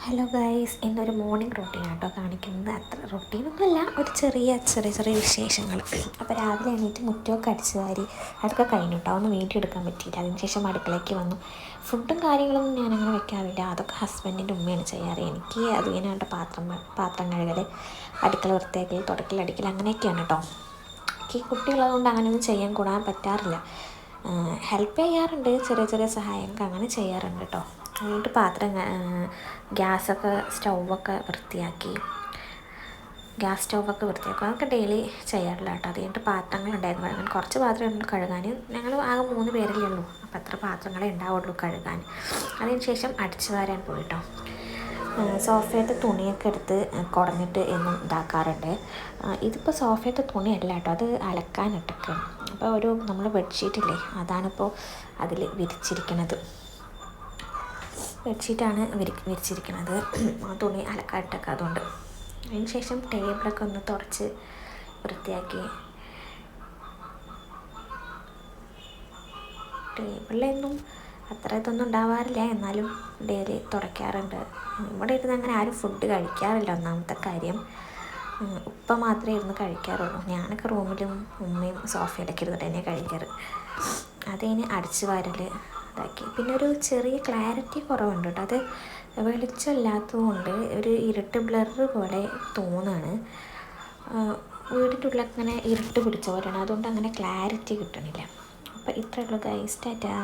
Hello guys, ഇന്നൊരു morning റൊട്ടീനാട്ടോ കാണിക്കുന്നത്. അത്ര റൊട്ടീനൊന്നുമല്ല, ഒരു ചെറിയ ചെറിയ വിശേഷങ്ങൾ. അപ്പോൾ രാവിലെ എണീറ്റ് മുറ്റമൊക്കെ അടിച്ച് വാരി അതൊക്കെ കഴിഞ്ഞു കേട്ടോ. ഒന്നും വീഡിയോ എടുക്കാൻ പറ്റിയില്ല. അതിനുശേഷം അടുക്കളയ്ക്ക് വന്നു. ഫുഡും കാര്യങ്ങളൊന്നും ഞാനങ്ങനെ വെക്കാറില്ല. അതൊക്കെ ഹസ്ബൻഡിൻ്റെ ഉമ്മയാണ് ചെയ്യാറ്. എനിക്ക് അത് ഇങ്ങനെയായിട്ട് പാത്രം കഴുകൽ, അടുക്കള വൃത്തിയാക്കൽ, തുടക്കൽ, അടിക്കൽ അങ്ങനെയൊക്കെയാണ് കേട്ടോ. എനിക്ക് കുട്ടികളതുകൊണ്ട് അങ്ങനെയൊന്നും ചെയ്യാൻ കൂടാൻ പറ്റാറില്ല. ഹെൽപ്പ് ചെയ്യാറുണ്ട്, ചെറിയ സഹായമൊക്കെ അങ്ങനെ ചെയ്യാറുണ്ട് കേട്ടോ. എന്നിട്ട് ഗ്യാസ് സ്റ്റൗവൊക്കെ വൃത്തിയാക്കും. അതൊക്കെ ഡെയിലി ചെയ്യാറില്ല കേട്ടോ. അത് കഴിഞ്ഞിട്ട് പാത്രങ്ങളുണ്ടായിരുന്നു അങ്ങനെ കുറച്ച് പാത്രങ്ങൾ കഴുകാൻ. ഞങ്ങൾ ആകെ 3 പേരല്ലേ ഉള്ളൂ, അപ്പോൾ അത്ര പാത്രങ്ങളെ ഉണ്ടാവുള്ളൂ കഴുകാൻ. അതിന് ശേഷം അടിച്ചു വാരാൻ പോയിട്ടോ. സോഫയത്തെ തുണിയൊക്കെ എടുത്ത് കുടഞ്ഞിട്ട് എന്നും ഇതാക്കാറുണ്ട്. ഇതിപ്പോൾ സോഫയത്തെ തുണിയല്ല കേട്ടോ, അത് അലക്കാനിട്ടൊക്കെ. അപ്പോൾ നമ്മൾ ബെഡ്ഷീറ്റില്ലേ, അതാണിപ്പോൾ അതിൽ വിരിച്ചിരിക്കുന്നത്. ബെഡ്ഷീറ്റാണ് വിരിച്ചിരിക്കുന്നത്. ആ തുണി അലക്കാനിട്ടൊക്കെ അതുകൊണ്ട്. അതിന് ശേഷം ടേബിളൊക്കെ ഒന്ന് തുടച്ച് വൃത്തിയാക്കി. ടേബിളിലൊന്നും അത്ര ഇതൊന്നും ഉണ്ടാവാറില്ല, എന്നാലും ഡെയിലി തുടയ്ക്കാറുണ്ട്. ഇവിടെ ഇരുന്ന് അങ്ങനെ ആരും ഫുഡ് കഴിക്കാറില്ല. ഒന്നാമത്തെ കാര്യം, ഉപ്പ മാത്രമേ ഇരുന്ന് കഴിക്കാറുള്ളൂ. ഞാനൊക്കെ റൂമിലും ഉമ്മയും സോഫയിലൊക്കെ ഇരുന്നിട്ട് തന്നെ കഴിക്കാറ്. അതിന് അടിച്ചു വാരൽ ഇതാക്കി. പിന്നെ ഒരു ചെറിയ ക്ലാരിറ്റി കുറവുണ്ട് കേട്ടോ. അത് വെളിച്ചമില്ലാത്തതുകൊണ്ട് ഒരു ഇരുട്ട് ബ്ലർ പോലെ തോന്നുകയാണ്. വീടിൻ്റെ ഉള്ളിലൊക്കെ അങ്ങനെ ഇരുട്ട് പിടിച്ച പോലെയാണ്, അതുകൊണ്ട് അങ്ങനെ ക്ലാരിറ്റി കിട്ടണില്ല. അപ്പോൾ ഇത്രയേ ഉള്ളൂ ഗൈസ്, ടാറ്റാ.